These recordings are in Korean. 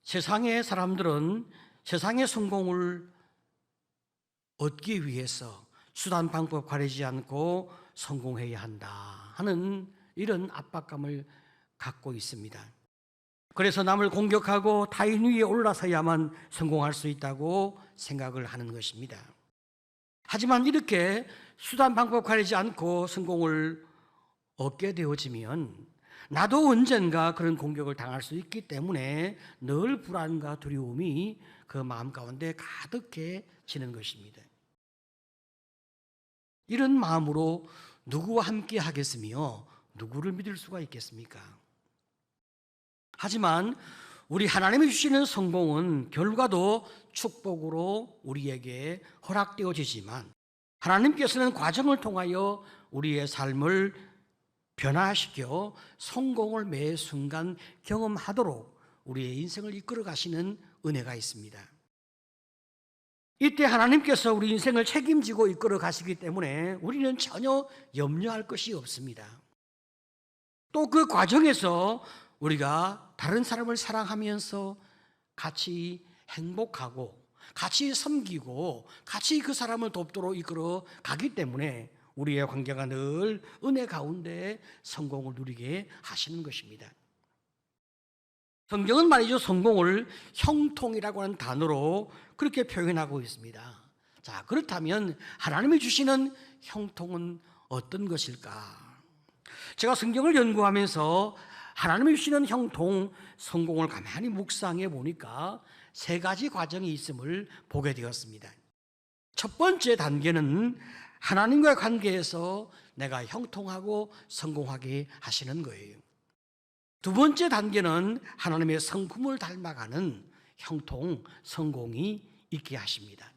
세상의 사람들은 세상의 성공을 얻기 위해서 수단 방법 가리지 않고 성공해야 한다 하는 이런 압박감을 갖고 있습니다. 그래서 남을 공격하고 타인 위에 올라서야만 성공할 수 있다고 생각을 하는 것입니다. 하지만 이렇게 수단 방법 가리지 않고 성공을 얻게 되어지면 나도 언젠가 그런 공격을 당할 수 있기 때문에 늘 불안과 두려움이 그 마음 가운데 가득해지는 것입니다. 이런 마음으로 누구와 함께 하겠으며 누구를 믿을 수가 있겠습니까? 하지만 우리 하나님이 주시는 성공은 결과도 축복으로 우리에게 허락되어지지만 하나님께서는 과정을 통하여 우리의 삶을 변화시켜 성공을 매 순간 경험하도록 우리의 인생을 이끌어 가시는 은혜가 있습니다. 이때 하나님께서 우리 인생을 책임지고 이끌어 가시기 때문에 우리는 전혀 염려할 것이 없습니다. 또 그 과정에서 우리가 다른 사람을 사랑하면서 같이 행복하고 같이 섬기고 같이 그 사람을 돕도록 이끌어 가기 때문에 우리의 관계가 늘 은혜 가운데 성공을 누리게 하시는 것입니다. 성경은 말이죠, 성공을 형통이라고 하는 단어로 그렇게 표현하고 있습니다. 자, 그렇다면 하나님이 주시는 형통은 어떤 것일까? 제가 성경을 연구하면서 하나님이 주시는 형통, 성공을 가만히 묵상해 보니까 세 가지 과정이 있음을 보게 되었습니다. 첫 번째 단계는 하나님과의 관계에서 내가 형통하고 성공하게 하시는 거예요. 두 번째 단계는 하나님의 성품을 닮아가는 형통, 성공이 있게 하십니다.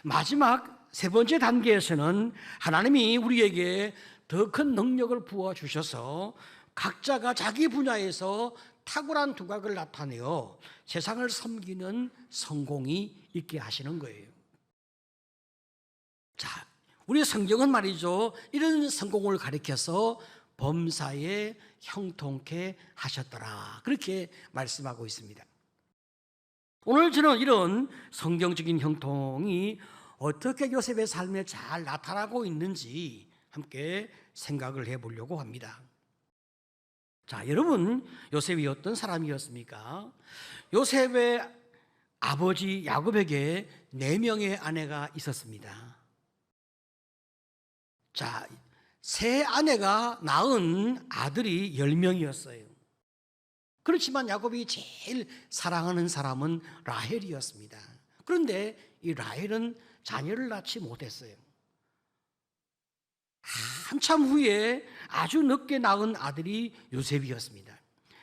마지막 세 번째 단계에서는 하나님이 우리에게 더 큰 능력을 부어주셔서 각자가 자기 분야에서 탁월한 두각을 나타내어 세상을 섬기는 성공이 있게 하시는 거예요. 자, 우리 성경은 말이죠, 이런 성공을 가리켜서 범사에 형통케 하셨더라, 그렇게 말씀하고 있습니다. 오늘 저는 이런 성경적인 형통이 어떻게 요셉의 삶에 잘 나타나고 있는지 함께 생각을 해보려고 합니다. 자, 여러분, 요셉이 어떤 사람이었습니까? 요셉의 아버지 야곱에게 4명의 아내가 있었습니다. 자, 세 아내가 낳은 아들이 10명이었어요. 그렇지만 야곱이 제일 사랑하는 사람은 라헬이었습니다. 그런데 이 라헬은 자녀를 낳지 못했어요. 한참 후에 아주 늦게 낳은 아들이 요셉이었습니다.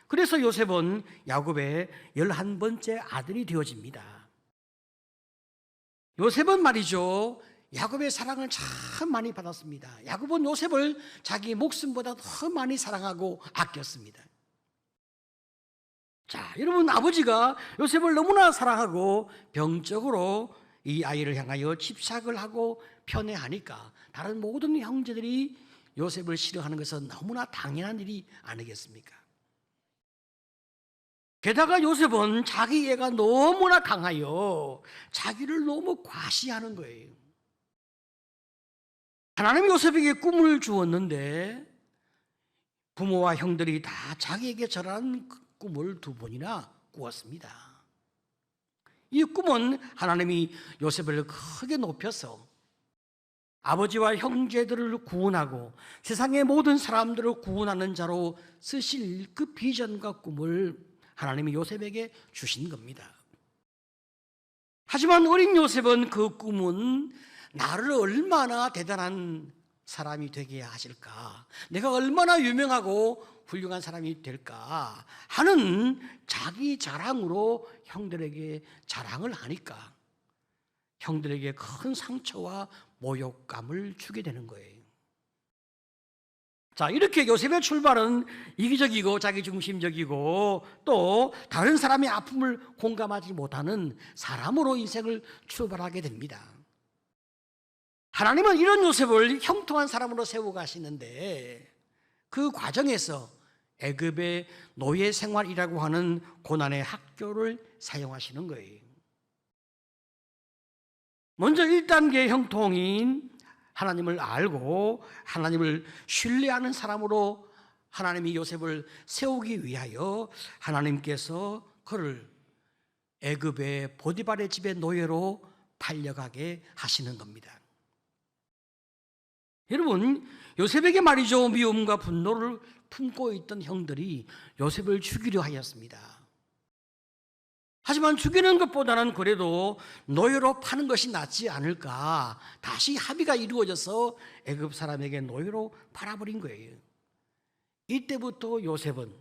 그래서 요셉은 야곱의 11번째 아들이 되어집니다. 요셉은 말이죠, 야곱의 사랑을 참 많이 받았습니다. 야곱은 요셉을 자기 목숨보다 더 많이 사랑하고 아꼈습니다. 자, 여러분, 아버지가 요셉을 너무나 사랑하고 병적으로 이 아이를 향하여 집착을 하고 편애하니까 다른 모든 형제들이 요셉을 싫어하는 것은 너무나 당연한 일이 아니겠습니까? 게다가 요셉은 자기 애가 너무나 강하여 자기를 너무 과시하는 거예요. 하나님이 요셉에게 꿈을 주었는데 부모와 형들이 다 자기에게 절하는 꿈을 2번이나 꾸었습니다. 이 꿈은 하나님이 요셉을 크게 높여서 아버지와 형제들을 구원하고 세상의 모든 사람들을 구원하는 자로 쓰실 그 비전과 꿈을 하나님이 요셉에게 주신 겁니다. 하지만 어린 요셉은 그 꿈은 나를 얼마나 대단한 사람이 되게 하실까, 내가 얼마나 유명하고 훌륭한 사람이 될까 하는 자기 자랑으로 형들에게 자랑을 하니까 형들에게 큰 상처와 모욕감을 주게 되는 거예요. 자, 이렇게 요셉의 출발은 이기적이고 자기중심적이고 또 다른 사람의 아픔을 공감하지 못하는 사람으로 인생을 출발하게 됩니다. 하나님은 이런 요셉을 형통한 사람으로 세워 가시는데 그 과정에서 애굽의 노예 생활이라고 하는 고난의 학교를 사용하시는 거예요. 먼저 1단계 형통인 하나님을 알고 하나님을 신뢰하는 사람으로 하나님이 요셉을 세우기 위하여 하나님께서 그를 애굽의 보디발의 집의 노예로 팔려가게 하시는 겁니다. 여러분, 요셉에게 말이죠, 미움과 분노를 품고 있던 형들이 요셉을 죽이려 하였습니다. 하지만 죽이는 것보다는 그래도 노예로 파는 것이 낫지 않을까, 다시 합의가 이루어져서 애굽 사람에게 노예로 팔아버린 거예요. 이때부터 요셉은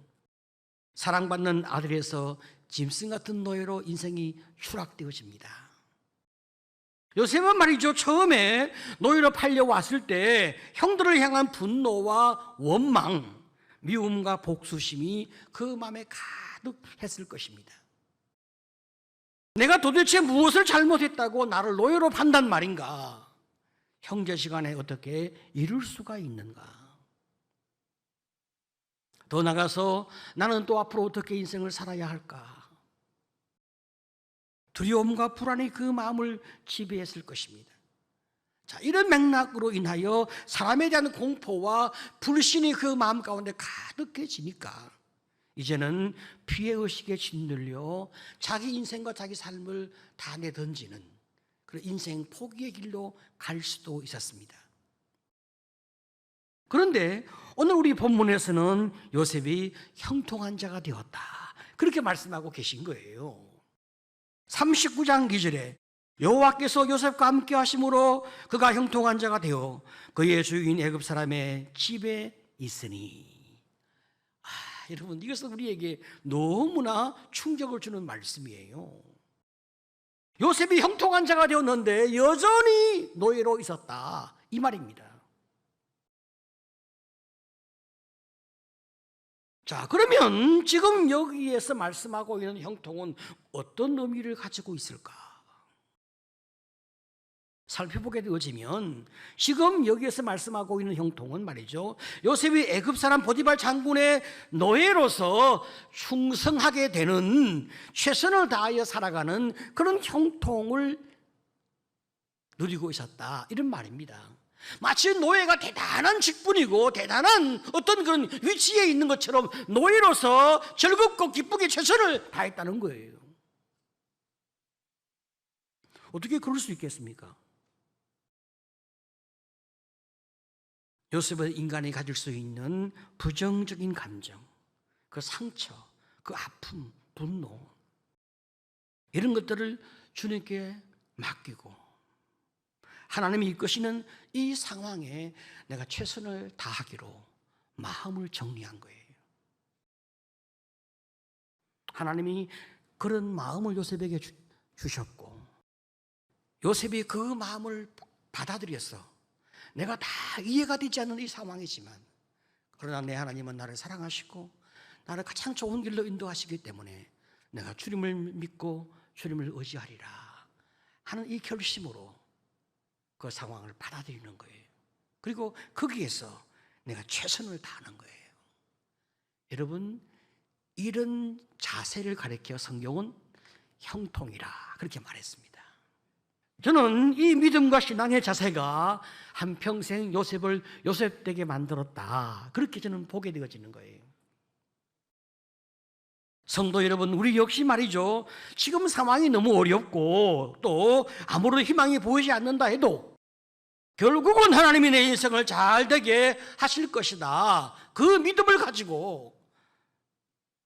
사랑받는 아들에서 짐승 같은 노예로 인생이 추락되어집니다. 요셉은 말이죠, 처음에 노예로 팔려왔을 때 형들을 향한 분노와 원망, 미움과 복수심이 그 마음에 가득했을 것입니다. 내가 도대체 무엇을 잘못했다고 나를 노예로 판단 말인가? 형제 시간에 어떻게 이룰 수가 있는가? 더 나가서 나는 또 앞으로 어떻게 인생을 살아야 할까? 두려움과 불안이 그 마음을 지배했을 것입니다. 자, 이런 맥락으로 인하여 사람에 대한 공포와 불신이 그 마음 가운데 가득해지니까 이제는 피해의식에 짓눌려 자기 인생과 자기 삶을 다 내던지는 그런 인생 포기의 길로 갈 수도 있었습니다. 그런데 오늘 우리 본문에서는 요셉이 형통한 자가 되었다, 그렇게 말씀하고 계신 거예요. 39장 기절에 여호와께서 요셉과 함께 하심으로 그가 형통한 자가 되어 그의 주인 애굽 사람의 집에 있으니. 여러분, 이것은 우리에게 너무나 충격을 주는 말씀이에요. 요셉이 형통한 자가 되었는데 여전히 노예로 있었다, 이 말입니다. 자, 그러면 지금 여기에서 말씀하고 있는 형통은 어떤 의미를 가지고 있을까? 살펴보게 되어지면 지금 여기에서 말씀하고 있는 형통은 말이죠, 요셉이 애굽 사람 보디발 장군의 노예로서 충성하게 되는, 최선을 다하여 살아가는 그런 형통을 누리고 있었다, 이런 말입니다. 마치 노예가 대단한 직분이고 대단한 어떤 그런 위치에 있는 것처럼 노예로서 즐겁고 기쁘게 최선을 다했다는 거예요. 어떻게 그럴 수 있겠습니까? 요셉은 인간이 가질 수 있는 부정적인 감정, 그 상처, 그 아픔, 분노, 이런 것들을 주님께 맡기고 하나님이 이끄시는 이 상황에 내가 최선을 다하기로 마음을 정리한 거예요. 하나님이 그런 마음을 요셉에게 주셨고 요셉이 그 마음을 받아들여서 내가 다 이해가 되지 않는 이 상황이지만 그러나 내 하나님은 나를 사랑하시고 나를 가장 좋은 길로 인도하시기 때문에 내가 주님을 믿고 주님을 의지하리라 하는 이 결심으로 그 상황을 받아들이는 거예요. 그리고 거기에서 내가 최선을 다하는 거예요. 여러분, 이런 자세를 가리켜 성경은 형통이라 그렇게 말했습니다. 저는 이 믿음과 신앙의 자세가 한평생 요셉을 요셉되게 만들었다, 그렇게 저는 보게 되어지는 거예요. 성도 여러분, 우리 역시 말이죠, 지금 상황이 너무 어렵고 또 아무런 희망이 보이지 않는다 해도 결국은 하나님이 내 인생을 잘 되게 하실 것이다, 그 믿음을 가지고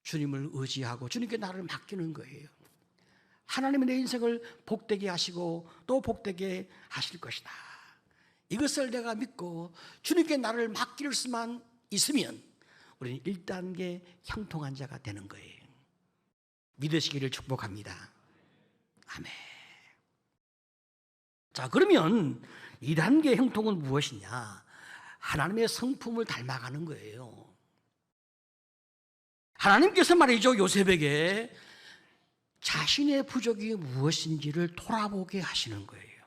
주님을 의지하고 주님께 나를 맡기는 거예요. 하나님이 내 인생을 복되게 하시고 또 복되게 하실 것이다, 이것을 내가 믿고 주님께 나를 맡길 수만 있으면 우리는 1단계 형통한 자가 되는 거예요. 믿으시기를 축복합니다. 아멘. 자, 그러면 2단계 형통은 무엇이냐? 하나님의 성품을 닮아가는 거예요. 하나님께서 말이죠, 요셉에게 자신의 부족이 무엇인지를 돌아보게 하시는 거예요.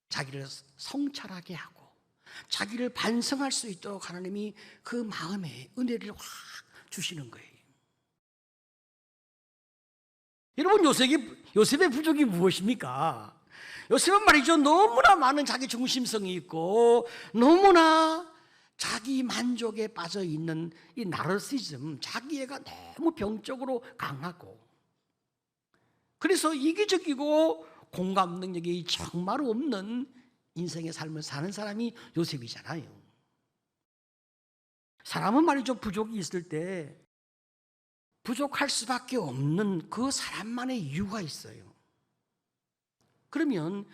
자기를 성찰하게 하고 자기를 반성할 수 있도록 하나님이 그 마음에 은혜를 확 주시는 거예요. 여러분, 요셉의 부족이 무엇입니까? 요셉은 말이죠, 너무나 많은 자기 중심성이 있고 너무나 자기 만족에 빠져 있는 이 나르시즘, 자기애가 너무 병적으로 강하고, 그래서 이기적이고 공감 능력이 정말 없는 인생의 삶을 사는 사람이 요셉이잖아요. 사람은 말이죠, 부족이 있을 때 부족할 수밖에 없는 그 사람만의 이유가 있어요. 그러면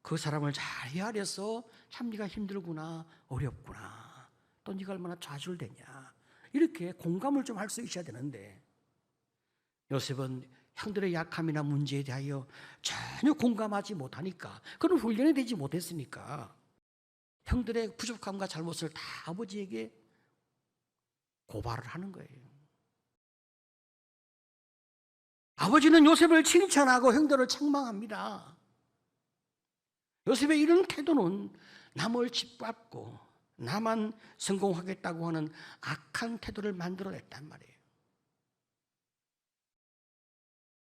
그 사람을 잘 헤아려서 참 네가 힘들구나, 어렵구나, 또 네가 얼마나 좌절되냐, 이렇게 공감을 좀 할 수 있어야 되는데, 요셉은 형들의 약함이나 문제에 대하여 전혀 공감하지 못하니까, 그런 훈련이 되지 못했으니까 형들의 부족함과 잘못을 다 아버지에게 고발을 하는 거예요. 아버지는 요셉을 칭찬하고 형들을 책망합니다. 요셉의 이런 태도는 남을 짓밟고 나만 성공하겠다고 하는 악한 태도를 만들어냈단 말이에요.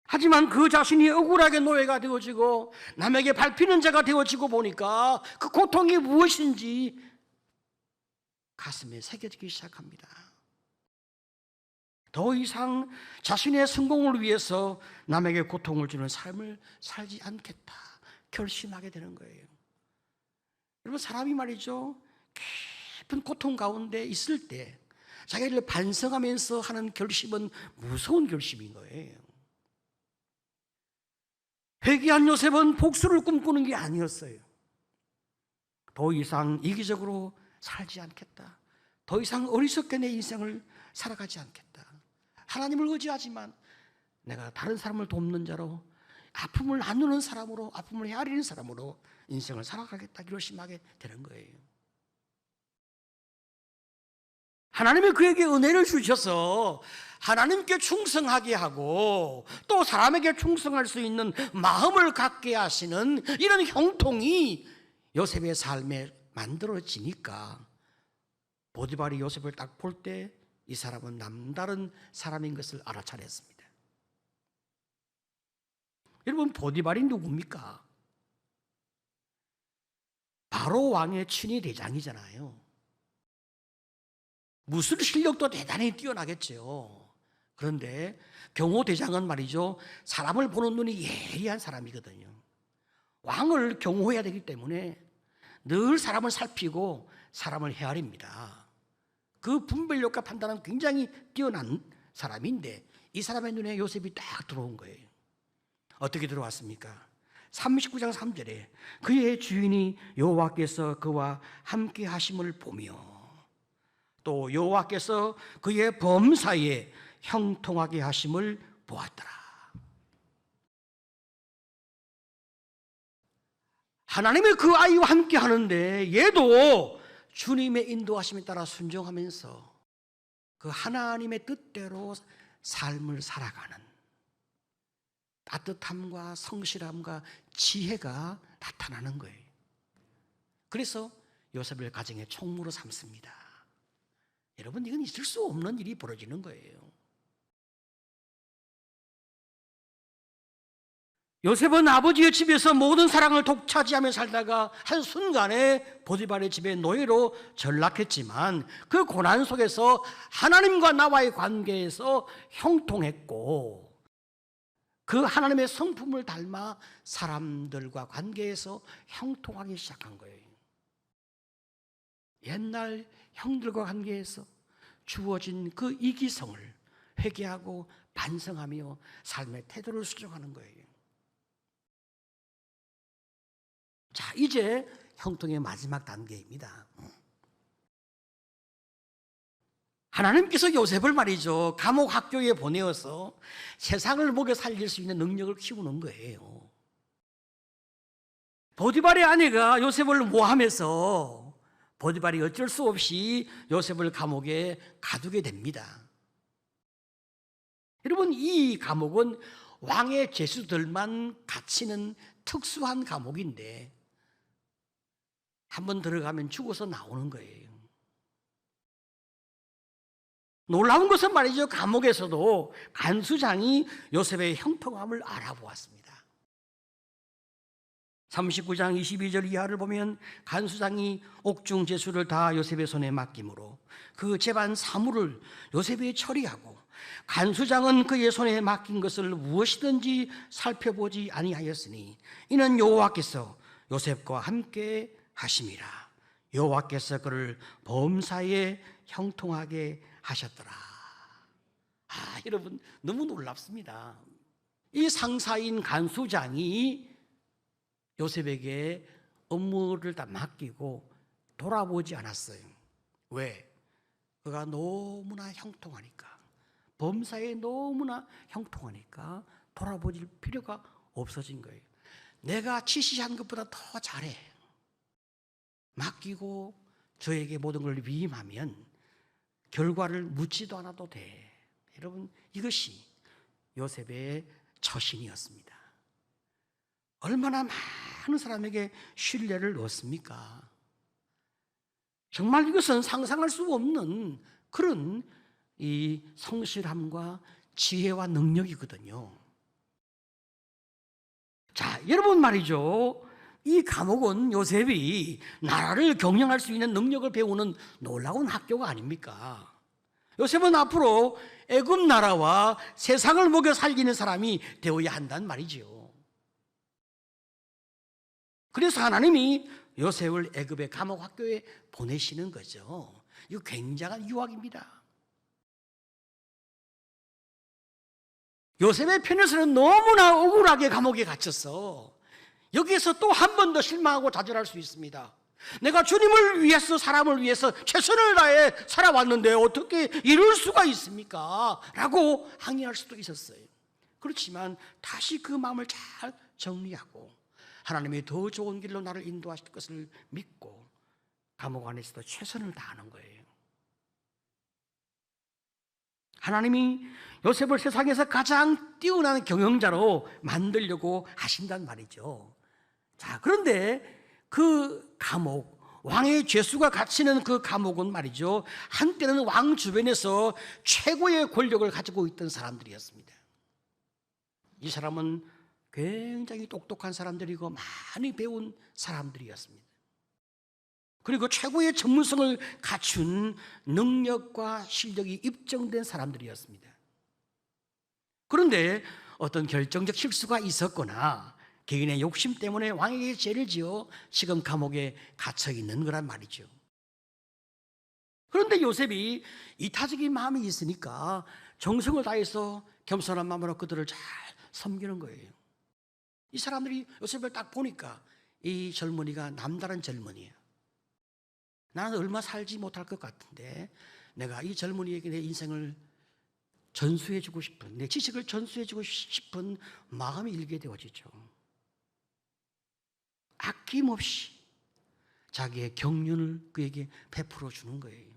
하지만 그 자신이 억울하게 노예가 되어지고 남에게 밟히는 자가 되어지고 보니까 그 고통이 무엇인지 가슴에 새겨지기 시작합니다. 더 이상 자신의 성공을 위해서 남에게 고통을 주는 삶을 살지 않겠다 결심하게 되는 거예요. 여러분, 사람이 말이죠, 깊은 고통 가운데 있을 때 자기를 반성하면서 하는 결심은 무서운 결심인 거예요. 회개한 요셉은 복수를 꿈꾸는 게 아니었어요. 더 이상 이기적으로 살지 않겠다, 더 이상 어리석게 내 인생을 살아가지 않겠다, 하나님을 의지하지만 내가 다른 사람을 돕는 자로, 아픔을 나누는 사람으로, 아픔을 헤아리는 사람으로 인생을 살아가겠다 결심하게 되는 거예요. 하나님이 그에게 은혜를 주셔서 하나님께 충성하게 하고 또 사람에게 충성할 수 있는 마음을 갖게 하시는 이런 형통이 요셉의 삶에 만들어지니까, 보디발이 요셉을 딱 볼 때 이 사람은 남다른 사람인 것을 알아차렸습니다. 여러분, 보디발이 누굽니까? 바로 왕의 친위 대장이잖아요. 무술 실력도 대단히 뛰어나겠죠. 그런데 경호 대장은 말이죠, 사람을 보는 눈이 예리한 사람이거든요. 왕을 경호해야 되기 때문에 늘 사람을 살피고 사람을 헤아립니다. 그 분별력과 판단은 굉장히 뛰어난 사람인데 이 사람의 눈에 요셉이 딱 들어온 거예요. 어떻게 들어왔습니까? 39장 3절에 그의 주인이 여호와께서 그와 함께 하심을 보며 또 여호와께서 그의 범사에 형통하게 하심을 보았더라. 하나님이 그 아이와 함께 하는데 얘도 주님의 인도하심에 따라 순종하면서 그 하나님의 뜻대로 삶을 살아가는 따뜻함과 성실함과 지혜가 나타나는 거예요. 그래서 요셉을 가정의 총무로 삼습니다. 여러분, 이건 있을 수 없는 일이 벌어지는 거예요. 요셉은 아버지의 집에서 모든 사랑을 독차지하며 살다가 한순간에 보디발의 집에 노예로 전락했지만 그 고난 속에서 하나님과 나와의 관계에서 형통했고, 그 하나님의 성품을 닮아 사람들과 관계에서 형통하기 시작한 거예요. 옛날 형들과 관계에서 주어진 그 이기성을 회개하고 반성하며 삶의 태도를 수정하는 거예요. 자, 이제 형통의 마지막 단계입니다. 하나님께서 요셉을 말이죠, 감옥 학교에 보내어서 세상을 먹여 살릴 수 있는 능력을 키우는 거예요. 보디발의 아내가 요셉을 모함해서 보디발이 어쩔 수 없이 요셉을 감옥에 가두게 됩니다. 여러분, 이 감옥은 왕의 제수들만 갇히는 특수한 감옥인데 한번 들어가면 죽어서 나오는 거예요. 놀라운 것은 말이죠. 감옥에서도 간수장이 요셉의 형통함을 알아보았습니다. 39장 22절 이하를 보면 간수장이 옥중 제수를 다 요셉의 손에 맡김으로 그 재반 사물을 요셉이 처리하고 간수장은 그의 손에 맡긴 것을 무엇이든지 살펴보지 아니하였으니 이는 여호와께서 요셉과 함께 하심이라. 여호와께서 그를 범사에 형통하게 하셨더라. 여러분 너무 놀랍습니다. 이 상사인 간수장이 요셉에게 업무를 다 맡기고 돌아보지 않았어요. 왜? 그가 너무나 형통하니까, 범사에 너무나 형통하니까 돌아보질 필요가 없어진 거예요. 내가 지시한 것보다 더 잘해. 맡기고 저에게 모든 걸 위임하면 결과를 묻지도 않아도 돼. 여러분, 이것이 요셉의 처신이었습니다. 얼마나 많은 사람에게 신뢰를 얻습니까? 정말 이것은 상상할 수 없는 그런 이 성실함과 지혜와 능력이거든요. 자, 여러분 말이죠. 이 감옥은 요셉이 나라를 경영할 수 있는 능력을 배우는 놀라운 학교가 아닙니까? 요셉은 앞으로 애굽 나라와 세상을 먹여 살리는 사람이 되어야 한단 말이죠. 그래서 하나님이 요셉을 애굽의 감옥 학교에 보내시는 거죠. 이거 굉장한 유학입니다. 요셉의 편에서는 너무나 억울하게 감옥에 갇혔어. 여기에서 또 한 번 더 실망하고 좌절할 수 있습니다. 내가 주님을 위해서, 사람을 위해서 최선을 다해 살아왔는데 어떻게 이럴 수가 있습니까? 라고 항의할 수도 있었어요. 그렇지만 다시 그 마음을 잘 정리하고 하나님이 더 좋은 길로 나를 인도하실 것을 믿고 감옥 안에서도 최선을 다하는 거예요. 하나님이 요셉을 세상에서 가장 뛰어난 경영자로 만들려고 하신단 말이죠. 자, 그런데 그 감옥, 왕의 죄수가 갇히는 그 감옥은 말이죠, 한때는 왕 주변에서 최고의 권력을 가지고 있던 사람들이었습니다. 이 사람은 굉장히 똑똑한 사람들이고 많이 배운 사람들이었습니다. 그리고 최고의 전문성을 갖춘 능력과 실력이 입증된 사람들이었습니다. 그런데 어떤 결정적 실수가 있었거나 개인의 욕심 때문에 왕에게 죄를 지어 지금 감옥에 갇혀 있는 거란 말이죠. 그런데 요셉이 이타적인 마음이 있으니까 정성을 다해서 겸손한 마음으로 그들을 잘 섬기는 거예요. 이 사람들이 요셉을 딱 보니까 이 젊은이가 남다른 젊은이에요. 나는 얼마 살지 못할 것 같은데 내가 이 젊은이에게 내 인생을 전수해주고 싶은, 내 지식을 전수해주고 싶은 마음이 일게 되어지죠. 아낌없이 자기의 경륜을 그에게 베풀어 주는 거예요.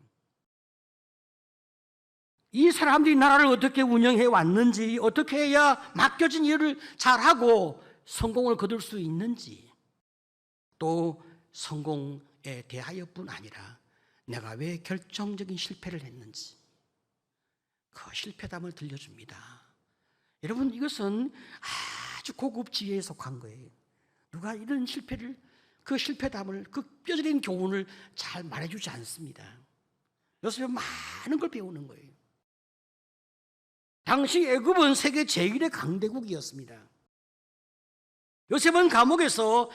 이 사람들이 나라를 어떻게 운영해 왔는지, 어떻게 해야 맡겨진 일을 잘하고 성공을 거둘 수 있는지, 또 성공에 대하여뿐 아니라 내가 왜 결정적인 실패를 했는지 그 실패담을 들려줍니다. 여러분, 이것은 아주 고급 지혜에 속한 거예요. 누가 이런 실패를, 그 실패담을, 그 뼈저린 교훈을 잘 말해주지 않습니다. 요셉은 많은 걸 배우는 거예요. 당시 애굽은 세계 제1의 강대국이었습니다. 요셉은 감옥에서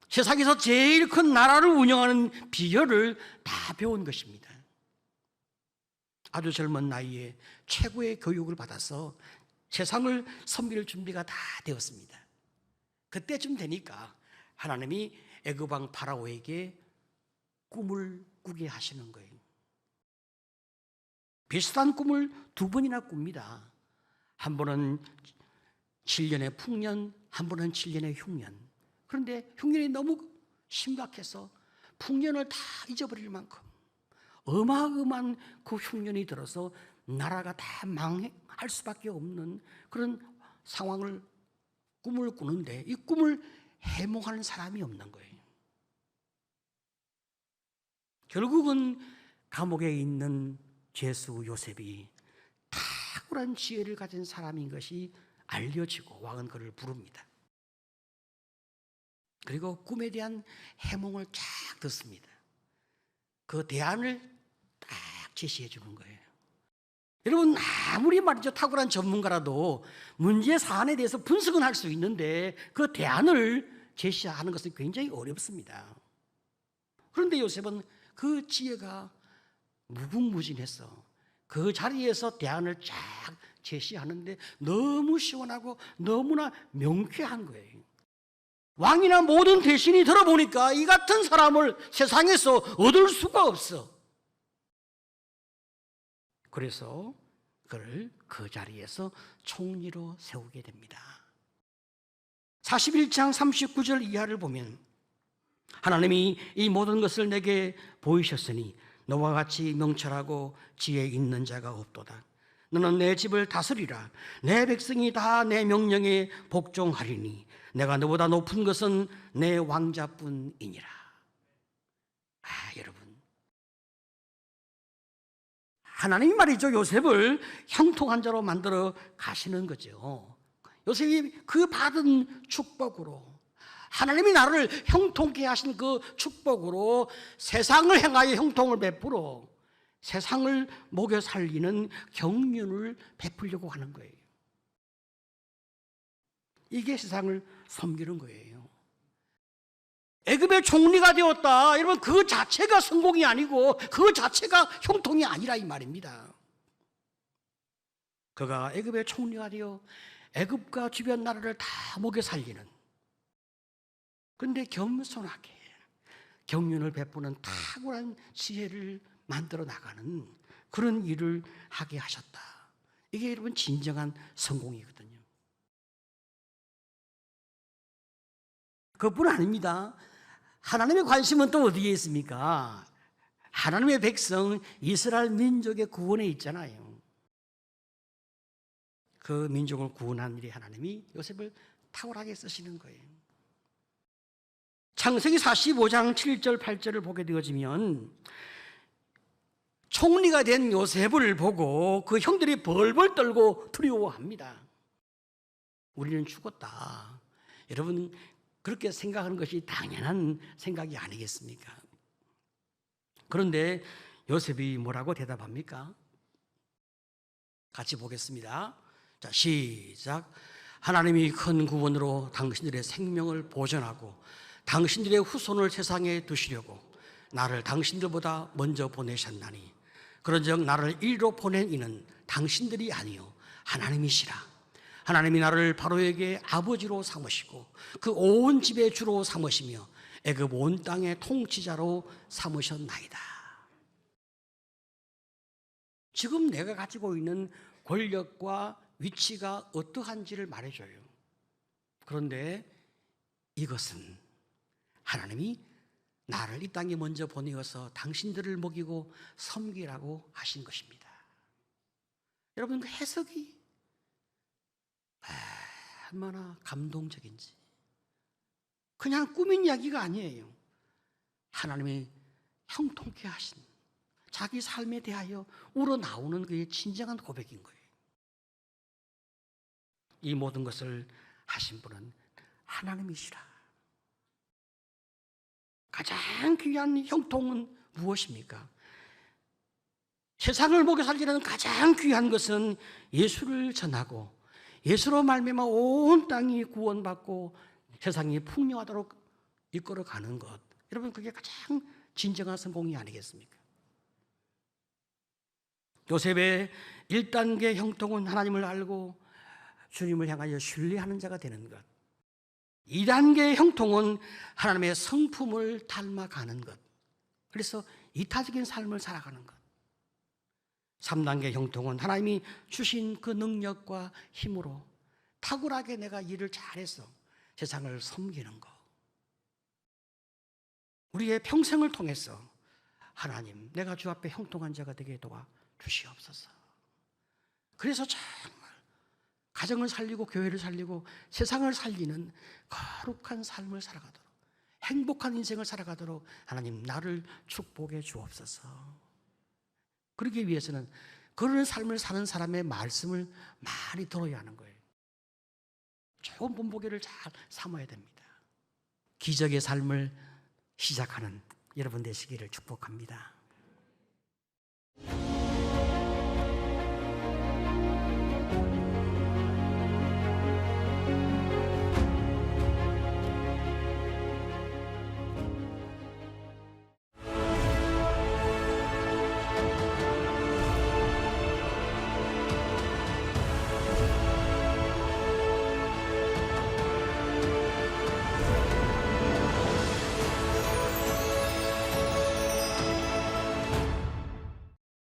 세상에서 제일 큰 나라를 운영하는 비결을 다 배운 것입니다. 아주 젊은 나이에 최고의 교육을 받아서 세상을 섬길 준비가 다 되었습니다. 그때쯤 되니까 하나님이 애굽 왕 파라오에게 꿈을 꾸게 하시는 거예요. 비슷한 꿈을 두 번이나 꿉니다. 한 번은 7년의 풍년, 한 번은 7년의 흉년. 그런데 흉년이 너무 심각해서 풍년을 다 잊어버릴 만큼 어마어마한 그 흉년이 들어서 나라가 다 망할 수밖에 없는 그런 상황을, 꿈을 꾸는데 이 꿈을 해몽하는 사람이 없는 거예요. 결국은 감옥에 있는 죄수 요셉이 탁월한 지혜를 가진 사람인 것이 알려지고 왕은 그를 부릅니다. 그리고 꿈에 대한 해몽을 쫙 듣습니다. 그 대안을 딱 제시해 주는 거예요. 여러분, 아무리 말이죠 탁월한 전문가라도 문제 사안에 대해서 분석은 할 수 있는데 그 대안을 제시하는 것은 굉장히 어렵습니다. 그런데 요셉은 그 지혜가 무궁무진해서 그 자리에서 대안을 쫙 제시하는데 너무 시원하고 너무나 명쾌한 거예요. 왕이나 모든 대신이 들어보니까 이 같은 사람을 세상에서 얻을 수가 없어. 그래서 그를 그 자리에서 총리로 세우게 됩니다. 41장 39절 이하를 보면 하나님이 이 모든 것을 내게 보이셨으니 너와 같이 명철하고 지혜 있는 자가 없도다. 너는 내 집을 다스리라. 내 백성이 다 내 명령에 복종하리니 내가 너보다 높은 것은 내 왕자뿐이니라. 여러분, 하나님이 말이죠 요셉을 형통한 자로 만들어 가시는 거죠. 요셉이 그 받은 축복으로, 하나님이 나를 형통케 하신 그 축복으로 세상을 향하여 형통을 베풀어 세상을 먹여 살리는 경륜을 베풀려고 하는 거예요. 이게 세상을 섬기는 거예요. 애굽의 총리가 되었다. 여러분, 그 자체가 성공이 아니고 그 자체가 형통이 아니라 이 말입니다. 그가 애굽의 총리가 되어 애굽과 주변 나라를 다 먹여 살리는, 그런데 겸손하게 경륜을 베푸는 탁월한 지혜를 만들어 나가는 그런 일을 하게 하셨다. 이게 여러분 진정한 성공이거든요. 그것뿐 아닙니다. 하나님의 관심은 또 어디에 있습니까? 하나님의 백성 이스라엘 민족의 구원에 있잖아요. 그 민족을 구원한 일에 하나님이 요셉을 탁월하게 쓰시는 거예요. 창세기 45장 7절 8절을 보게 되어지면 총리가 된 요셉을 보고 그 형들이 벌벌 떨고 두려워합니다. 우리는 죽었다. 여러분, 그렇게 생각하는 것이 당연한 생각이 아니겠습니까? 그런데 요셉이 뭐라고 대답합니까? 같이 보겠습니다. 자, 시작. 하나님이 큰 구원으로 당신들의 생명을 보존하고 당신들의 후손을 세상에 두시려고 나를 당신들보다 먼저 보내셨나니 그런즉 나를 이리로 보낸 이는 당신들이 아니요 하나님이시라. 하나님이 나를 바로에게 아버지로 삼으시고 그 온 집의 주로 삼으시며 애굽 온 땅의 통치자로 삼으셨나이다. 지금 내가 가지고 있는 권력과 위치가 어떠한지를 말해줘요. 그런데 이것은 하나님이 나를 이 땅에 먼저 보내어서 당신들을 먹이고 섬기라고 하신 것입니다. 여러분, 그 해석이 얼마나 감동적인지. 그냥 꾸민 이야기가 아니에요. 하나님이 형통케 하신 자기 삶에 대하여 우러나오는 그의 진정한 고백인 거예요. 이 모든 것을 하신 분은 하나님이시라. 가장 귀한 형통은 무엇입니까? 세상을 먹여 살리는 가장 귀한 것은 예수를 전하고 예수로 말미암아 온 땅이 구원받고 세상이 풍요하도록 이끌어가는 것. 여러분, 그게 가장 진정한 성공이 아니겠습니까? 요셉의 1단계 형통은 하나님을 알고 주님을 향하여 신뢰하는 자가 되는 것. 2단계의 형통은 하나님의 성품을 닮아가는 것. 그래서 이타적인 삶을 살아가는 것. 3단계 형통은 하나님이 주신 그 능력과 힘으로 탁월하게 내가 일을 잘해서 세상을 섬기는 것. 우리의 평생을 통해서 하나님, 내가 주 앞에 형통한 자가 되게 도와주시옵소서. 그래서 정말 가정을 살리고 교회를 살리고 세상을 살리는 거룩한 삶을 살아가도록 행복한 인생을 살아가도록 하나님 나를 축복해 주옵소서. 그러기 위해서는 그런 삶을 사는 사람의 말씀을 많이 들어야 하는 거예요. 좋은 본보기를 잘 삼아야 됩니다. 기적의 삶을 시작하는 여러분 되시기를 축복합니다.